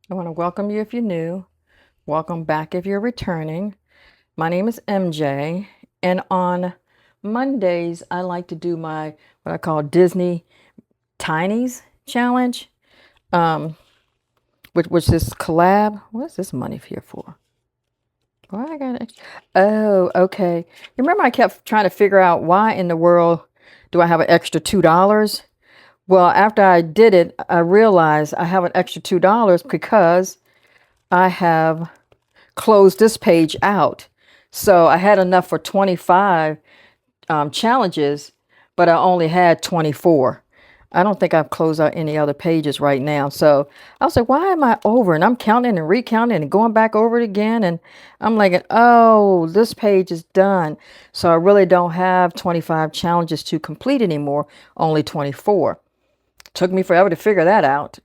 I want to welcome you if you're new. Welcome back if you're returning. My name is MJ, and on Mondays, I like to do my what I call Disney Tinies Challenge, um, which is collab. What's this money here for? Why I got extra? Oh, okay. You remember I kept trying to figure out why in the world do I have an extra $2? Well, after I did it, I realized I have an extra $2 because I have closed this page out. So I had enough for 25 challenges, but I only had 24. I don't think I've closed out any other pages right now. So I was like, why am I over? And I'm counting and recounting and going back over it again. And I'm like, oh, this page is done. So I really don't have 25 challenges to complete anymore, only 24. Took me forever to figure that out.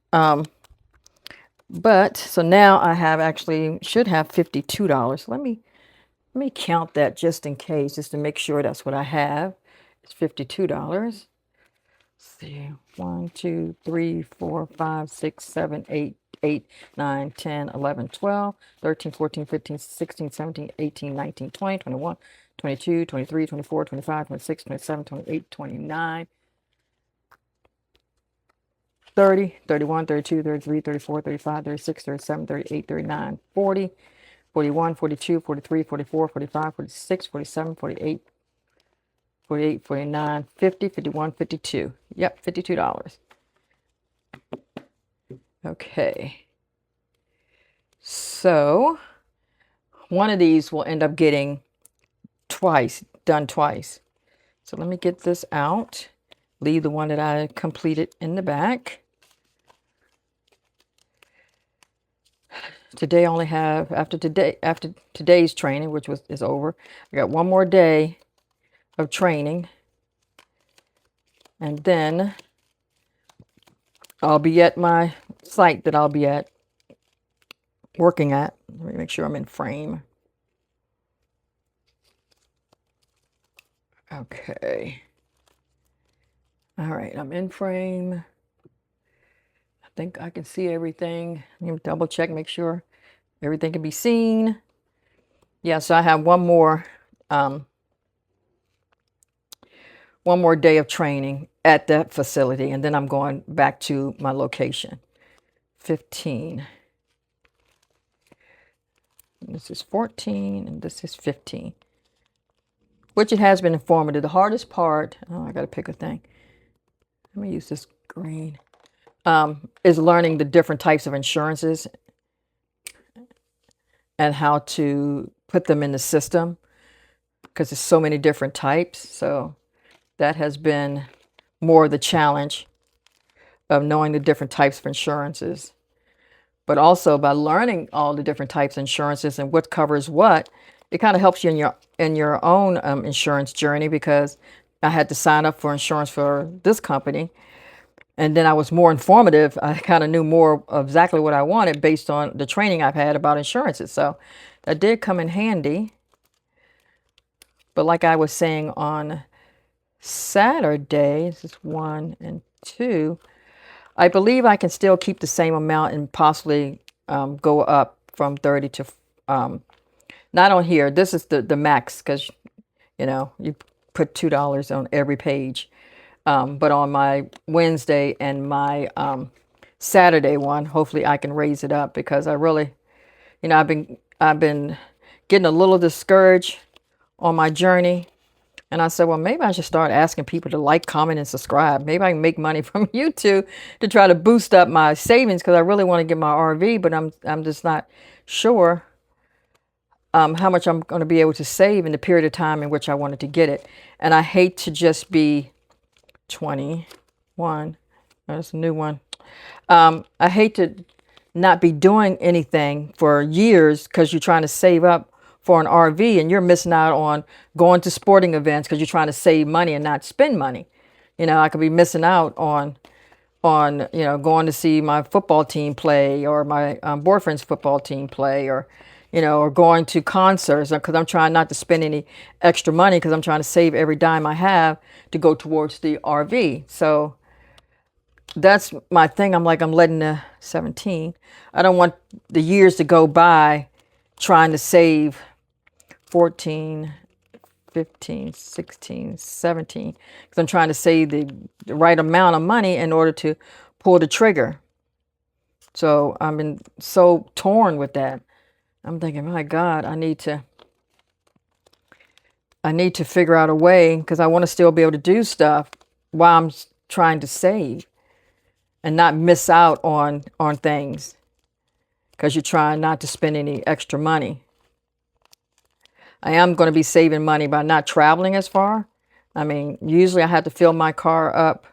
But so now I have actually should have $52. Let me count that just in case, just to make sure that's what I have. It's $52. Let's see, 1, 2, 3, 4, 5, 6, 7, 8, 8, 9, 10, 11, 12, 13, 14, 15, 16, 17, 18, 19, 20, 21, 22, 23, 24, 25, 26, 27, 28, 29, 30, 31, 32, 33, 34, 35, 36, 37, 38, 39, 40, 41, 42, 43, 44, 45, 46, 47, 48, 48, 49, 50, 51, 52. Yep, $52. Okay. So one of these will end up getting done twice. So let me get this out. Leave the one that I completed in the back. Today I only have, after today's training, which is over, I got one more day of training. And then I'll be at my site that I'll be working at. Let me make sure I'm in frame. Okay. All right, I'm in frame. I think I can see everything. Let me double check, make sure everything can be seen. Yeah, so I have um, one more day of training at that facility, and then I'm going back to my location. 15. This is 14, and this is 15. Which it has been informative. The hardest part, oh, I got to pick a thing. Let me use this green. Is learning the different types of insurances and how to put them in the system because there's so many different types. So that has been more the challenge of knowing the different types of insurances. But also by learning all the different types of insurances and what covers what, it kind of helps you in your own insurance journey because I had to sign up for insurance for this company. And then I was more informative. I kind of knew more of exactly what I wanted based on the training I've had about insurances. So that did come in handy. But like I was saying on Saturday, this is 1 and 2, I believe I can still keep the same amount and possibly go up from 30 to, not on here. This is the max because, you put $2 on every page. But on my Wednesday and my Saturday one, hopefully I can raise it up because I really, I've been getting a little discouraged on my journey. And I said, well, maybe I should start asking people to like, comment, and subscribe. Maybe I can make money from YouTube to try to boost up my savings because I really want to get my RV, but I'm just not sure how much I'm going to be able to save in the period of time in which I wanted to get it. And I hate to just be 21. That's a new one. I hate to not be doing anything for years because you're trying to save up for an RV and you're missing out on going to sporting events because you're trying to save money and not spend money. I could be missing out on going to see my football team play or my boyfriend's football team play or going to concerts because I'm trying not to spend any extra money because I'm trying to save every dime I have to go towards the RV. So that's my thing. I'm like, I'm letting the 17. I don't want the years to go by trying to save 14, 15, 16, 17, because I'm trying to save the right amount of money in order to pull the trigger. So I've been so torn with that. I'm thinking, my God, I need to figure out a way, because I want to still be able to do stuff while I'm trying to save and not miss out on things, because you're trying not to spend any extra money. I am going to be saving money by not traveling as far. I mean, usually I had to fill my car up.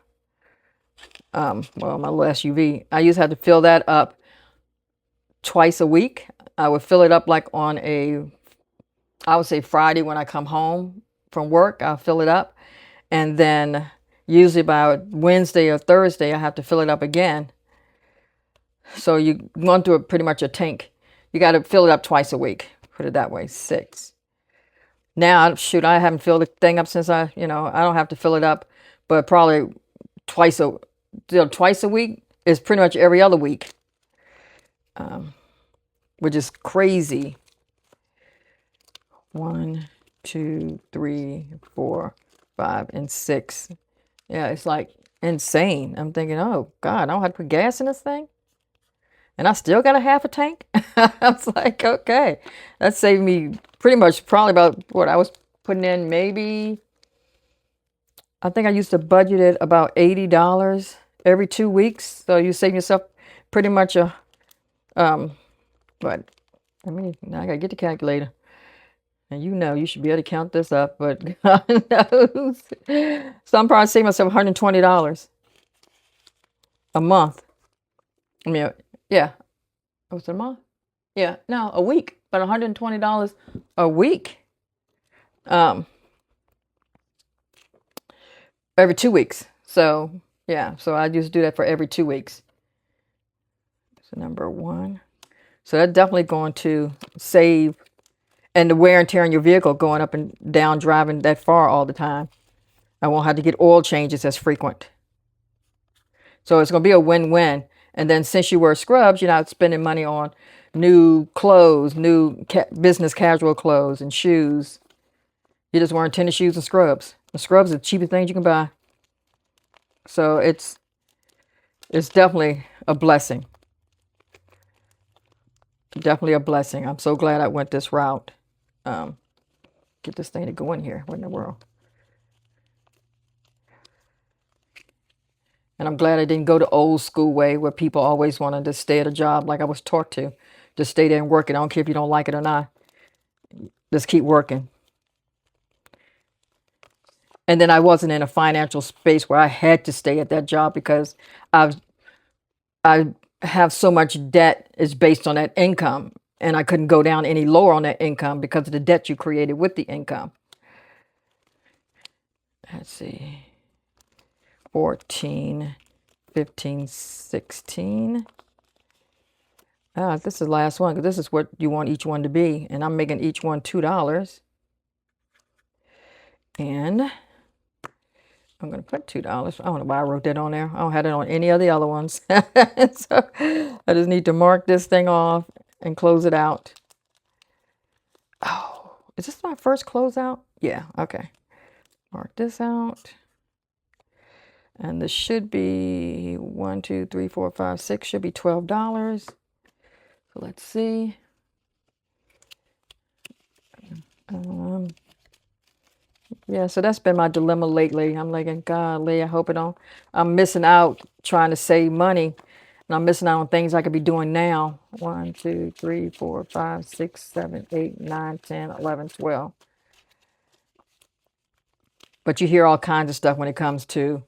Well, my little SUV, I used to have to fill that up twice a week. I would fill it up like on I would say Friday when I come home from work, I'll fill it up. And then usually by Wednesday or Thursday, I have to fill it up again. So you run through pretty much a tank. You got to fill it up twice a week. Put it that way, 6. Now, shoot, I haven't filled the thing up since I don't have to fill it up, but probably twice a, twice a week is pretty much every other week, which is crazy. 1, 2, 3, 4, 5, and 6. Yeah, it's like insane. I'm thinking, oh God, I don't have to put gas in this thing, and I still got a half a tank. I was like, okay, that saved me pretty much probably about what I was putting in. Maybe I think I used to budget it about $80 every 2 weeks. So you save yourself pretty much a but I mean, now I gotta get the calculator. And you should be able to count this up, but God knows. So I'm probably saving myself $120 a month. I mean, yeah. Was it a month? Yeah, no, a week, but $120 a week. Every 2 weeks. So yeah, so I just do that for every 2 weeks. So number 1. So that's definitely going to save, and the wear and tear on your vehicle going up and down driving that far all the time. I won't have to get oil changes as frequent. So it's going to be a win-win. And then since you wear scrubs, you're not spending money on new clothes, new business casual clothes and shoes. You're just wearing tennis shoes and scrubs. The scrubs are the cheapest things you can buy. So it's definitely a blessing. Definitely a blessing. I'm so glad I went this route. Get this thing to go in here. What in the world? And I'm glad I didn't go the old school way where people always wanted to stay at a job like I was taught to. Just stay there and work it. I don't care if you don't like it or not. Just keep working. And then I wasn't in a financial space where I had to stay at that job because I have so much debt is based on that income. And I couldn't go down any lower on that income because of the debt you created with the income. Let's see. 14, 15, 16. This is the last one because this is what you want each one to be. And I'm making each one $2. And I'm going to put $2. I don't know why I wrote that on there. I don't have it on any of the other ones. So I just need to mark this thing off and close it out. Oh, is this my first closeout? Yeah, okay. Mark this out. And this should be 1, 2, 3, 4, 5, 6, should be $12. So let's see. Yeah, so that's been my dilemma lately. I'm like, golly, I hope I'm missing out trying to save money. And I'm missing out on things I could be doing now. 1, 2, 3, 4, 5, 6, 7, 8, 9, 10, 11, 12. But you hear all kinds of stuff when it comes to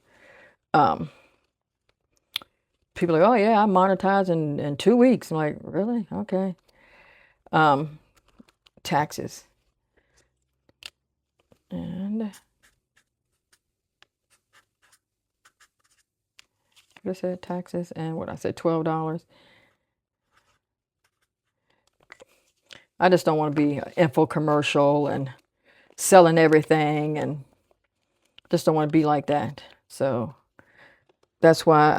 people like, oh yeah, I monetize in 2 weeks. I'm like, really? Okay. Taxes. And I said taxes and what I said, $12. I just don't want to be an info commercial and selling everything, and just don't want to be like that. So that's why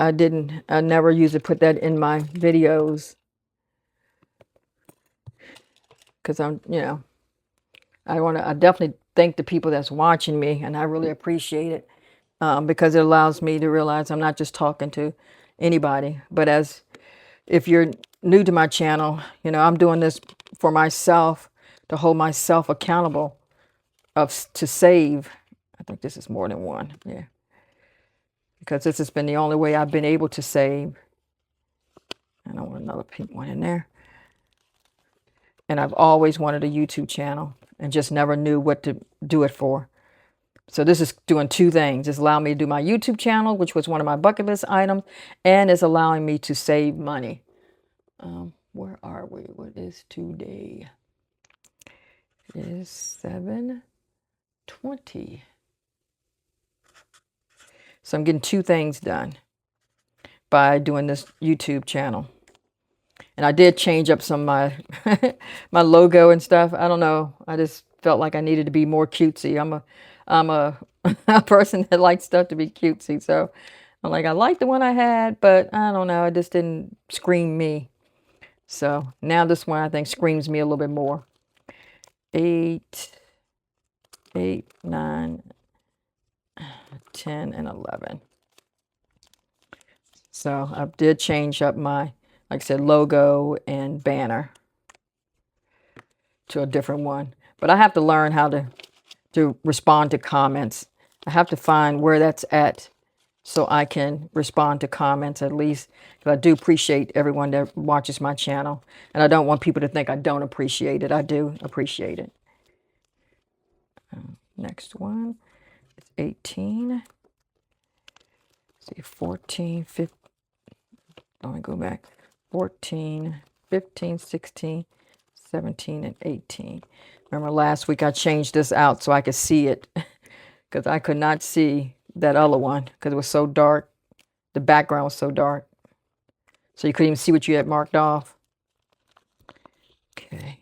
I never usually put that in my videos, because I definitely thank the people that's watching me, and I really appreciate it, because it allows me to realize I'm not just talking to anybody, but if you're new to my channel, I'm doing this for myself, to hold myself accountable to save. I think this is more than one, yeah, because this has been the only way I've been able to save. I don't want another pink one in there. And I've always wanted a YouTube channel and just never knew what to do it for. So this is doing two things. It's allowing me to do my YouTube channel, which was one of my bucket list items, and it's allowing me to save money. Where are we? What is today? It is 7:20. So I'm getting two things done by doing this YouTube channel. And I did change up some of my my logo and stuff. I don't know. I just felt like I needed to be more cutesy. I'm a person that likes stuff to be cutesy. So I'm like, I like the one I had, but I don't know. It just didn't scream me. So now this one I think screams me a little bit more. 8, 9, 10, and 11. So I did change up my, like I said, logo and banner to a different one. But I have to learn how to respond to comments. I have to find where that's at so I can respond to comments at least. Because I do appreciate everyone that watches my channel. And I don't want people to think I don't appreciate it. I do appreciate it. Next one is 18. See, 14, 15. Let me go back. 14, 15, 16, 17, and 18. Remember last week I changed this out so I could see it, because I could not see that other one because it was so dark. The background was so dark. So you couldn't even see what you had marked off. Okay.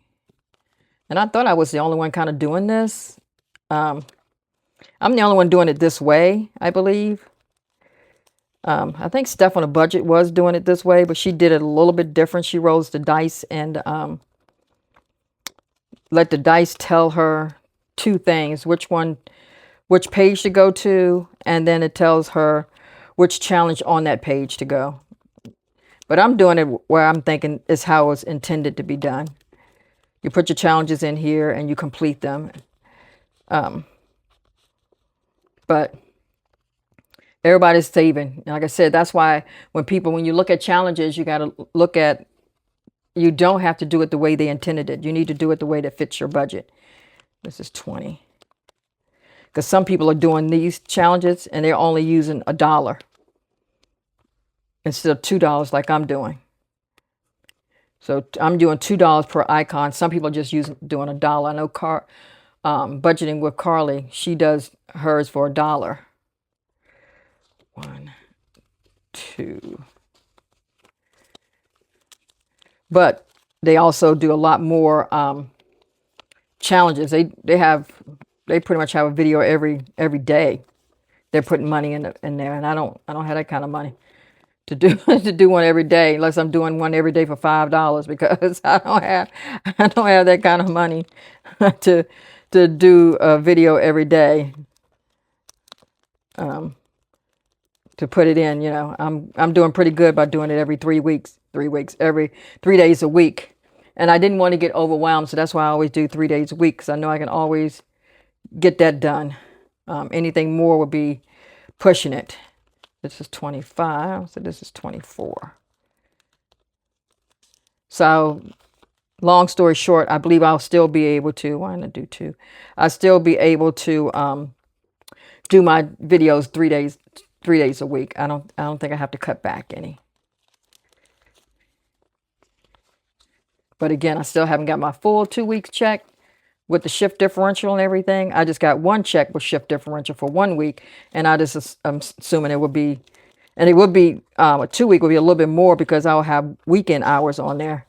And I thought I was the only one kind of doing this. I'm the only one doing it this way, I believe. I think Steph on a Budget was doing it this way, but she did it a little bit different. She rolls the dice and let the dice tell her two things, which page to go to, and then it tells her which challenge on that page to go. But I'm doing it where I'm thinking is how it's intended to be done. You put your challenges in here and you complete them. But everybody's saving. Like I said, that's why when you look at challenges, you got to look at, you don't have to do it the way they intended it. You need to do it the way that fits your budget. This is 20. Because some people are doing these challenges and they're only using $1 instead of $2 like I'm doing. So I'm doing $2 per icon. Some people are just doing $1. I know Budgeting with Carly, she does hers for $1. 1, 2. But they also do a lot more challenges. They pretty much have a video every day. They're putting money in there, and I don't have that kind of money to do one every day, unless I'm doing one every day for $5, because I don't have that kind of money to do a video every day. To put it in, I'm doing pretty good by doing it every 3 weeks, every 3 days a week. And I didn't want to get overwhelmed, so that's why I always do 3 days a week, because I know I can always get that done. Anything more would be pushing it. This is 25, so this is 24. So, long story short, I believe I'll still be able to, why not do 2? I'll still be able to do my videos 3 days a week. I don't think I have to cut back any. But again, I still haven't got my full 2 weeks check with the shift differential and everything. I just got one check with shift differential for 1 week, and I'm assuming it would be, and it would be a 2 week would be a little bit more, because I'll have weekend hours on there,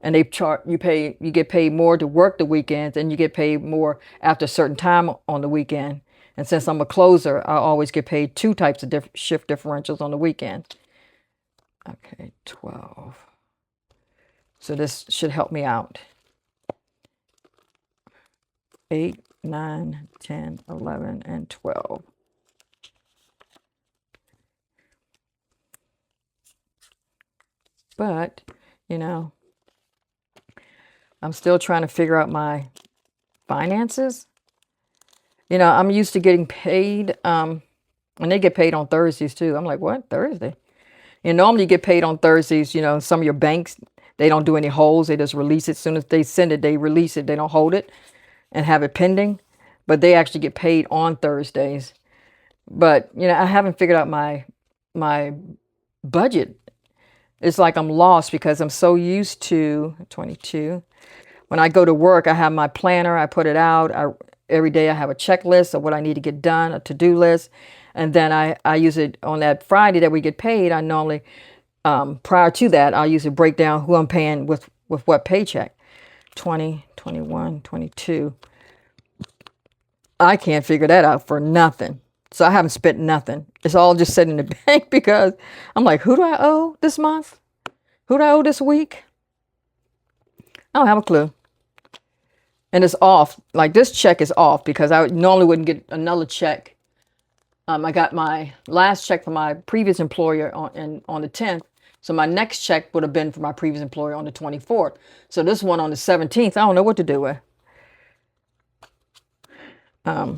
and they you get paid more to work the weekends, and you get paid more after a certain time on the weekend. And since I'm a closer, I always get paid two types of shift differentials on the weekend. Okay, 12. So this should help me out. 8, 9, 10, 11, and 12. But, you know, I'm still trying to figure out my finances. You know, I'm used to getting paid, and they get paid on Thursdays too. I'm like, what? Thursday? You know, normally you get paid on Thursdays. You know, some of your banks, they don't do any holds. They just release it. As soon as they send it, they release it. They don't hold it and have it pending. But they actually get paid on Thursdays. But, you know, I haven't figured out my budget. It's like I'm lost because I'm so used to 22. When I go to work, I have my planner. I put it out. Every day I have a checklist of what I need to get done, a to-do list. And then I use it on that Friday that we get paid. I normally, prior to that, I'll usually break down who I'm paying with what paycheck. 20, 21, 22. I can't figure that out for nothing. So I haven't spent nothing. It's all just sitting in the bank because I'm like, who do I owe this month? Who do I owe this week? I don't have a clue. And it's off. Like this check is off because I normally wouldn't get another check. I got my last check from my previous employer on the 10th. So my next check would have been for my previous employer on the 24th. So this one on the 17th, I don't know what to do with.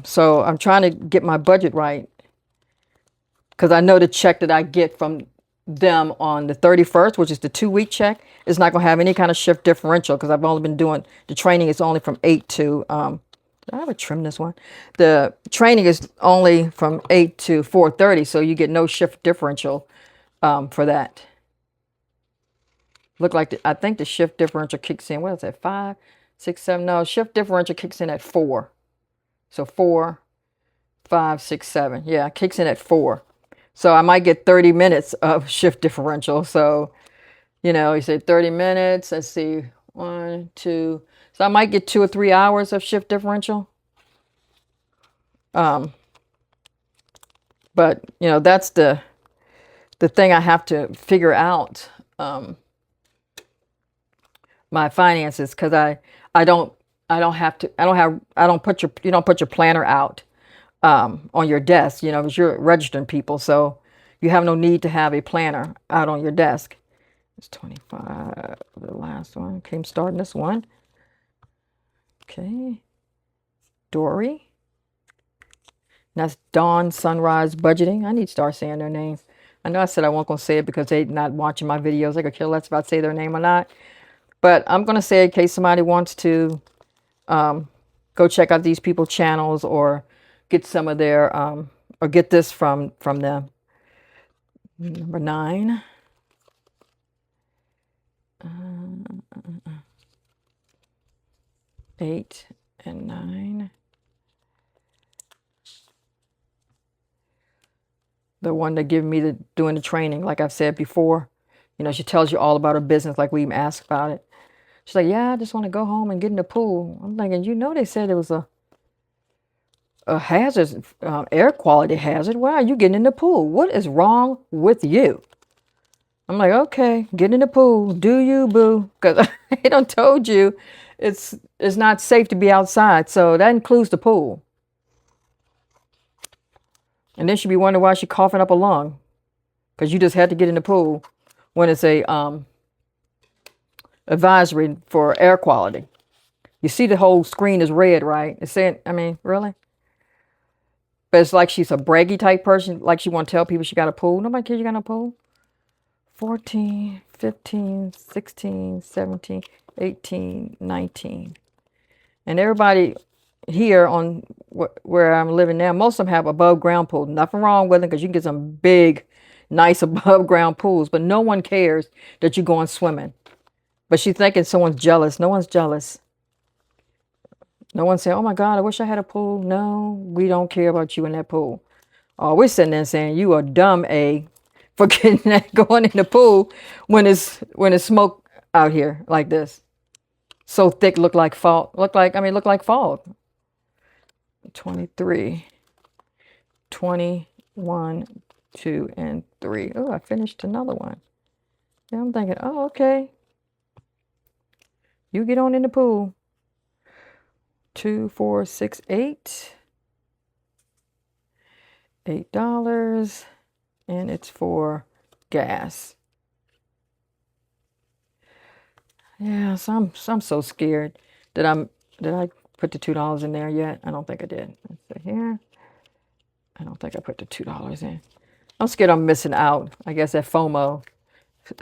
So I'm trying to get my budget right because I know the check that I get from them on the 31st, which is the 2-week check, is not going to have any kind of shift differential because I've only been doing the training. It's only from 8 to, do I have to trim this one? The training is only from 8 to 4:30. So you get no shift differential for that. Look like I think the shift differential kicks in. What is that? 5, 6, 7. No, shift differential kicks in at 4. So 4, 5, 6, 7. Yeah, it kicks in at 4. So I might get 30 minutes of shift differential. So, you know, you say 30 minutes. Let's see. 1, 2. So I might get 2 or 3 hours of shift differential. But, you know, that's the thing I have to figure out, my finances, because I don't put your planner out on your desk, you know, because you're registering people. So you have no need to have a planner out on your desk. It's 25, the last one. Okay, I'm starting this one. Okay. Dory. That's Dawn Sunrise Budgeting. I need to start saying their name. I know I said I wasn't going to say it because they're not watching my videos. They could care less if I say their name or not. But I'm going to say it in case somebody wants to go check out these people's channels or get some of their, or get this from them. Number 9. 8 and 9. The one that gave me doing the training, like I've said before. You know, she tells you all about her business, like we even asked about it. She's like, yeah, I just want to go home and get in the pool. I'm thinking, you know, they said it was a hazard, air quality hazard. Why are you getting in the pool? What is wrong with you? I'm like, okay, get in the pool. Do you, boo? Because they done told you it's not safe to be outside. So that includes the pool. And then she'd be wondering why she coughing up a lung. Because you just had to get in the pool when it's a advisory for air quality. You see the whole screen is red, right? It's saying, I mean, really? But it's like she's a braggy type person. Like she want to tell people she got a pool. Nobody cares you got a pool. 14, 15, 16, 17, 18, 19. And everybody here on where I'm living now, most of them have above ground pools. Nothing wrong with them because you can get some big, nice above ground pools. But no one cares that you're going swimming. But she's thinking someone's jealous. No one's jealous. No one's saying, oh my God, I wish I had a pool. No, we don't care about you in that pool. Oh, we're sitting there saying you are dumb, for getting that going in the pool when it's smoke out here like this. So thick, look like fog. Look like fog. 23. 20, 1, 2, and 3. Oh, I finished another one. Yeah, I'm thinking, oh, okay. You get on in the pool. 2, 4, 6, 8. $8, and it's for gas. Yeah, so I'm so scared that did I put the $2 in there yet? I don't think I did. Let's see here. I don't think I put the $2 in. I'm scared I'm missing out. I guess that FOMO.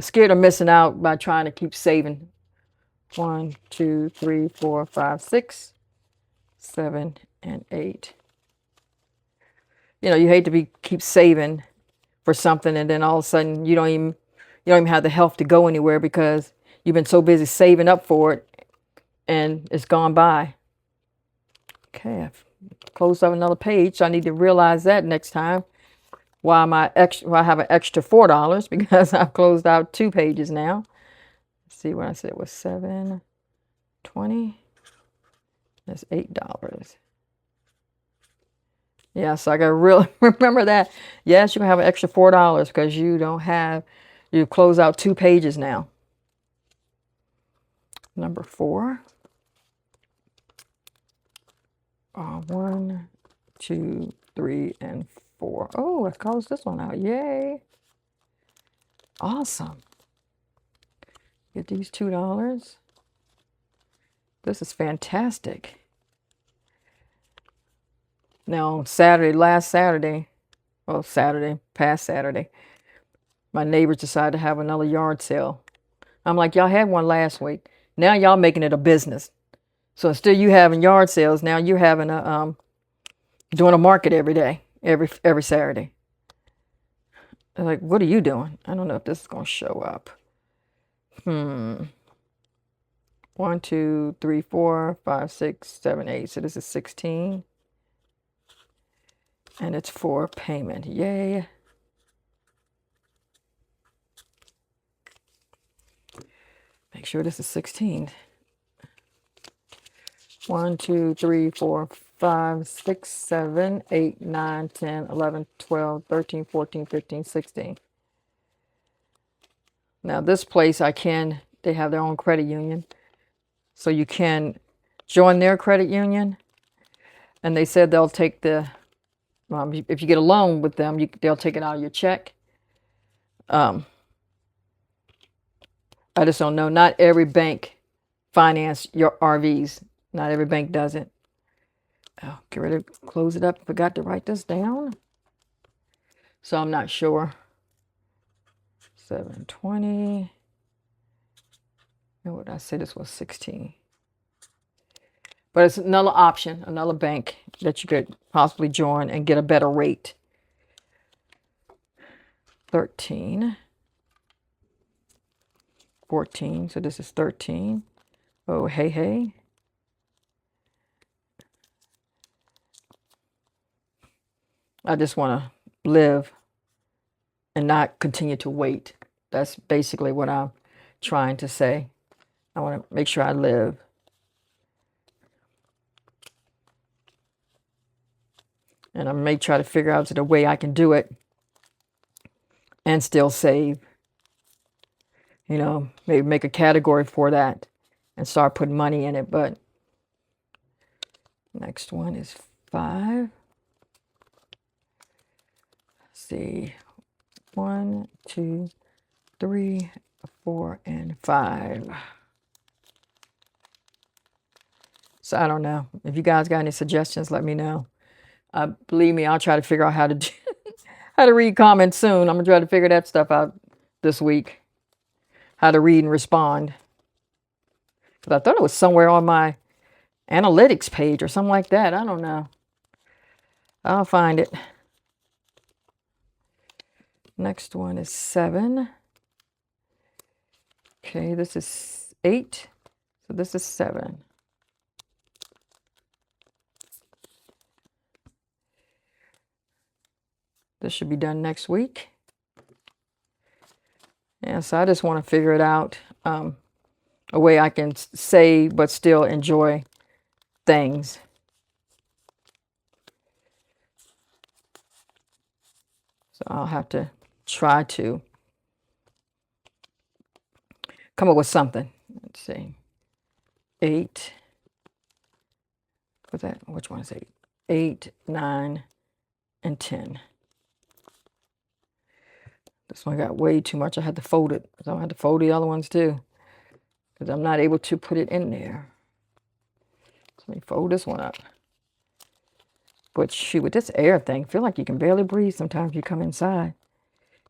Scared of missing out by trying to keep saving. 1, 2, 3, 4, 5, 6, 7, and 8. You know, you hate to keep saving for something and then all of a sudden you don't even have the health to go anywhere because you've been so busy saving up for it and it's gone by. Okay, I've closed up another page, so I need to realize that next time. Why I have an extra $4 because I've closed out 2 pages now. Let's see what I said was $7.20. That's $8. Yeah, so I gotta really remember that. Yes, you can have an extra $4 because you close out 2 pages now. Number 4. 1, 2, 3, and 4. Oh, I closed this one out. Yay. Awesome. Get these $2. This is fantastic. Now, past Saturday, my neighbors decided to have another yard sale. I'm like, y'all had one last week. Now y'all making it a business. So instead of you having yard sales, now you're having doing a market every day, every Saturday. They're like, what are you doing? I don't know if this is gonna show up. 1, 2, 3, 4, 5, 6, 7, 8. So this is 16. And it's for payment. Yay. Make sure this is 16. 1, 2, 3, 4, 5, 6, 7, 8, 9, 10, 11, 12, 13, 14, 15, 16. Now this place they have their own credit union. So you can join their credit union. And they said they'll take if you get a loan with them, they'll take it out of your check. I just don't know. Not every bank finance your RVs. Not every bank does it. Oh, get ready to close it up. Forgot to write this down. So I'm not sure. 720. What did I say? This was 16. But it's another option, another bank that you could possibly join and get a better rate. 13. 14. So this is 13. Oh, hey. I just want to live and not continue to wait. That's basically what I'm trying to say. I want to make sure I live. And I may try to figure out the way I can do it and still save. You know, maybe make a category for that and start putting money in it. But next one is 5. Let's see. 1, 2, 3, 4, and 5. So I don't know. If you guys got any suggestions, let me know. Believe me, I'll try to figure out how to read comments soon. I'm gonna try to figure that stuff out this week. How to read and respond. Because I thought it was somewhere on my analytics page or something like that. I don't know. I'll find it. Next one is 7. Okay, this is 8. So this is 7. This should be done next week. Yeah, so I just want to figure it out. A way I can save but still enjoy things. So I'll have to try to come up with something. Let's see. 8. What's that? Which one is 8? 8, 9, and 10. This one got way too much. I had to fold it. So I had to fold the other ones too, because I'm not able to put it in there. So let me fold this one up. But shoot, with this air thing, I feel like you can barely breathe sometimes you come inside.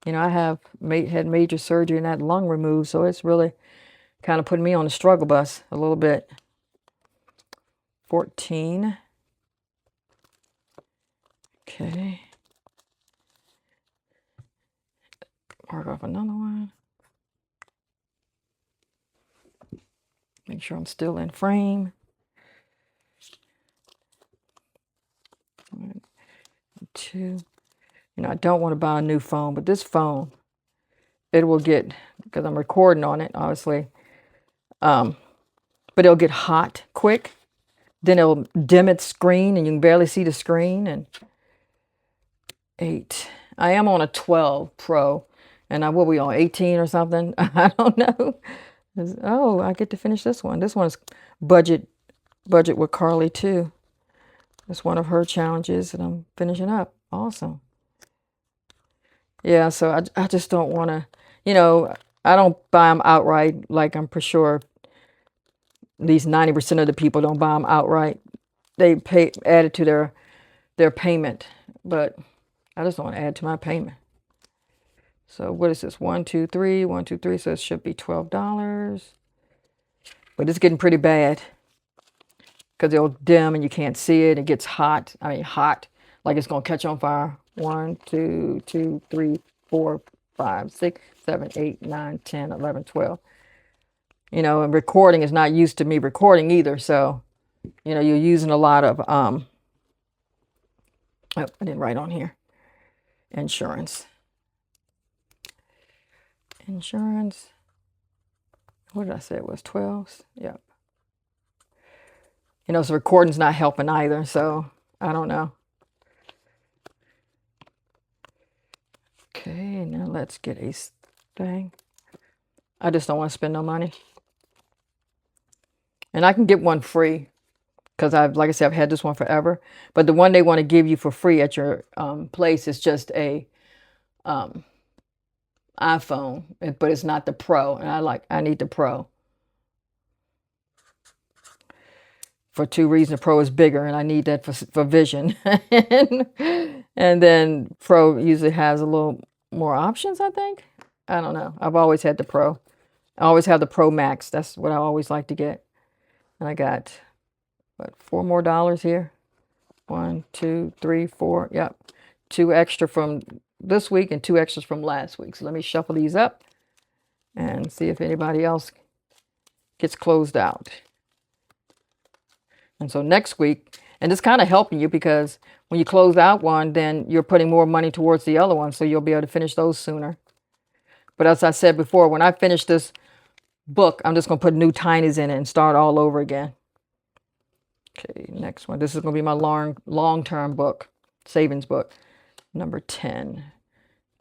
You know, I have had major surgery and that lung removed, so it's really kind of putting me on the struggle bus a little bit. 14. Okay. Mark off another one. Make sure I'm still in frame. 1, 2. You know, I don't want to buy a new phone, but this phone, it will get, because I'm recording on it, obviously, but it'll get hot quick. Then it'll dim its screen and you can barely see the screen. And 8. I am on a 12 Pro. And what are we on, 18 or something? I don't know. Oh, I get to finish this one. This one is budget with Carly too. It's one of her challenges that I'm finishing up. Awesome. Yeah, so I just don't want to, you know, I don't buy them outright. Like I'm for sure at least 90% of the people don't buy them outright. They add it to their payment, but I just don't want to add to my payment. So what is this? 1, 2, 3, 1, 2, 3. So it should be $12. But it's getting pretty bad because it'll dim and you can't see it. It gets hot. I mean, hot, like it's going to catch on fire. 1, 2, 2, 3, 4, 5, 6, 7, 8, 9, 10, 11, 12. You know, and recording is not used to me recording either. So, you know, you're using a lot of, oh, I didn't write on here. Insurance. What did I say it was? 12? Yep. You know, so recording's not helping either. So I don't know. Okay, now let's get a thing. I just don't want to spend no money. And I can get one free because like I said, I've had this one forever. But the one they want to give you for free at your place is just a iPhone, but it's not the Pro. And I need the Pro for 2 reasons. The Pro is bigger and I need that for vision. And then Pro usually has a little more options, I think. I don't know. I've always had the Pro. I always have the Pro Max. That's what I always like to get. And I got, what, $4 more here? 1, 2, 3, 4. Yep. 2 extra from this week and 2 extras from last week. So let me shuffle these up and see if anybody else gets closed out. And so next week, and it's kind of helping you because when you close out one, then you're putting more money towards the other one. So you'll be able to finish those sooner. But as I said before, when I finish this book, I'm just going to put new tinies in it and start all over again. Okay, next one. This is going to be my long-term book, savings book. Number 10,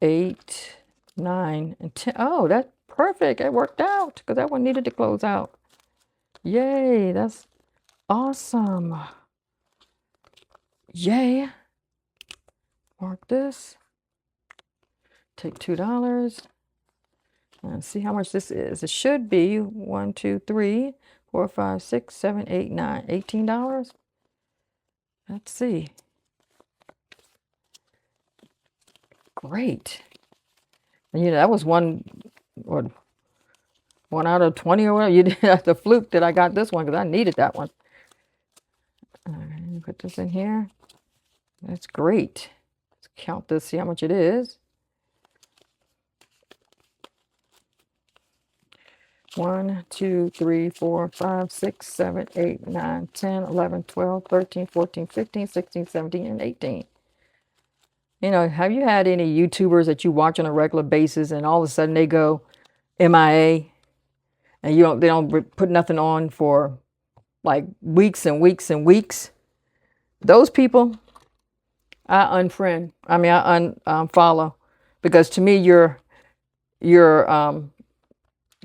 8, 9, and 10. Oh, that's perfect. It worked out because that one needed to close out. Yay, that's awesome. Yay. Mark this. Take $2. And see how much this is. It should be 1, 2, 3, 4, 5, 6, 7, 8, 9, $18. Let's see. Great. And you know, that was one out of 20 or whatever. You did the fluke that I got this one because I needed that one. All right, put this in here. That's great. Let's count this, see how much it is. 1, 2, 3, 4, 5, 6, 7, 8, 9, 10, 11, 12, 13, 14, 15, 16, 17, and 18. You know, have you had any YouTubers that you watch on a regular basis and all of a sudden they go MIA and they don't put nothing on for like weeks and weeks and weeks? Those people, I unfollow because to me, you're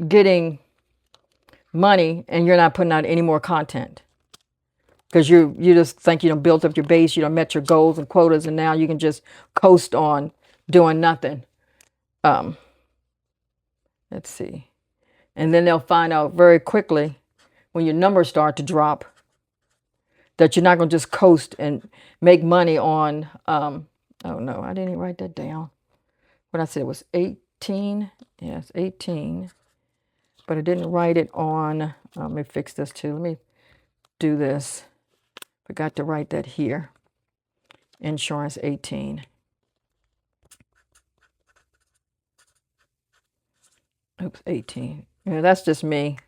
getting money and you're not putting out any more content, because you just think built up your base, met your goals and quotas, and now you can just coast on doing nothing. Let's see. And then they'll find out very quickly when your numbers start to drop that you're not going to just coast and make money on, oh no, I didn't even write that down. What I said was 18. Yes, 18. But I didn't write it on, let me fix this too. Let me do this. Forgot to write that here. Insurance 18. Oops, 18. Yeah, that's just me.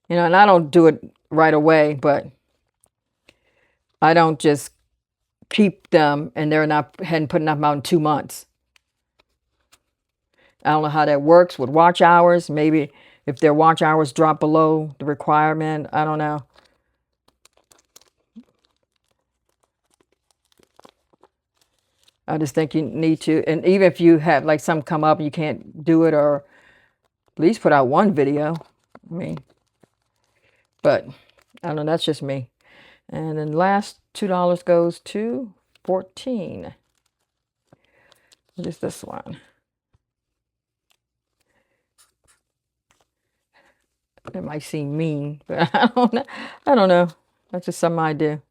And I don't do it right away, but I don't just keep them and hadn't put enough out in 2 months. I don't know how that works with watch hours. Maybe if their watch hours drop below the requirement, I don't know. I just think you need to, and even if you have like some come up and you can't do it, or at least put out one video. I mean, but I don't know, that's just me. And then last $2 goes to 14. Just this one. It might seem mean, but I don't know. That's just something I do.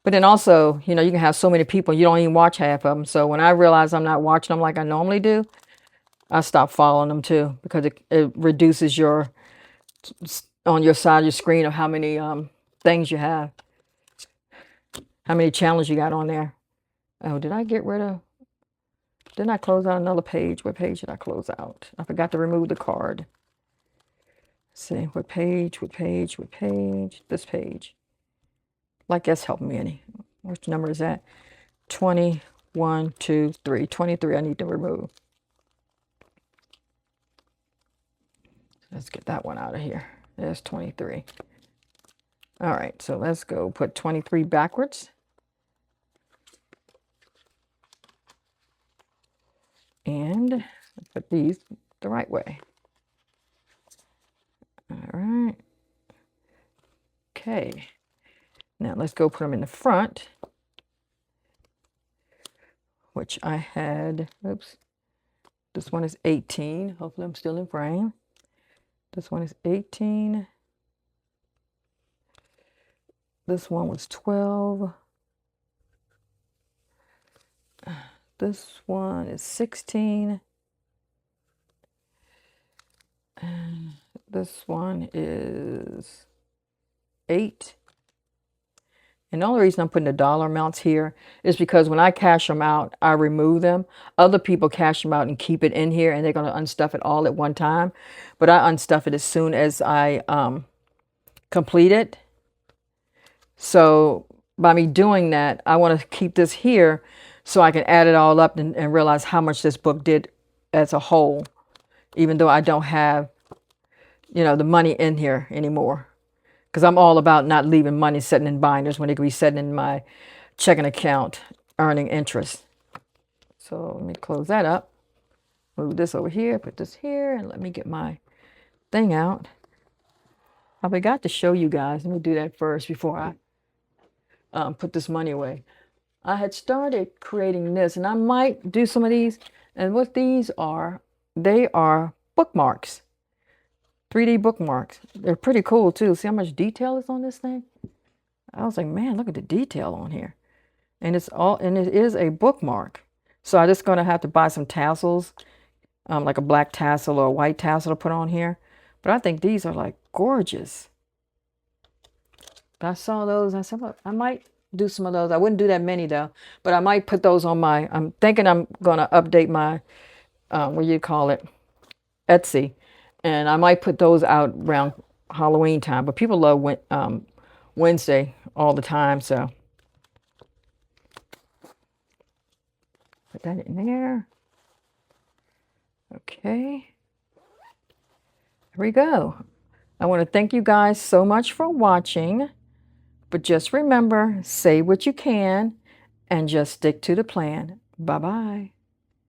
But then also, you can have so many people, you don't even watch half of them. So when I realize I'm not watching them like I normally do, I stop following them too, because it reduces on your side of your screen of how many things you have, how many channels you got on there. Oh, didn't I close out another page? What page did I close out? I forgot to remove the card. Let's see, what page? This page. Like that's helping me any. Which number is that? 21, 2, 3. 23 I need to remove. Let's get that one out of here. There's 23. All right, so let's go put 23 backwards. And put these the right way. All right. Okay. Now let's go put them in the front, which I had, oops, this one is 18. Hopefully I'm still in frame. This one is 18. This one was 12. This one is 16. And this one is 8. And the only reason I'm putting the dollar amounts here is because when I cash them out, I remove them. Other people cash them out and keep it in here, and they're going to unstuff it all at one time. But I unstuff it as soon as I complete it. So by me doing that, I want to keep this here so I can add it all up and realize how much this book did as a whole, even though I don't have, the money in here anymore. Because I'm all about not leaving money sitting in binders when it could be sitting in my checking account earning interest. So let me close that up. Move this over here, put this here, and let me get my thing out. I forgot to show you guys. Let me do that first before I put this money away. I had started creating this, and I might do some of these. And what these are, they are bookmarks. 3D bookmarks. They're pretty cool too. See how much detail is on this thing? I was like, man, look at the detail on here. And it is a bookmark. So I'm just gonna have to buy some tassels, like a black tassel or a white tassel to put on here. But I think these are like gorgeous. I saw those. I said, look, I might do some of those. I wouldn't do that many though, but I might put those on I'm thinking I'm gonna update my, what do you call it? Etsy. And I might put those out around Halloween time. But people love Wednesday all the time. So put that in there. Okay. There we go. I want to thank you guys so much for watching. But just remember, say what you can and just stick to the plan. Bye-bye.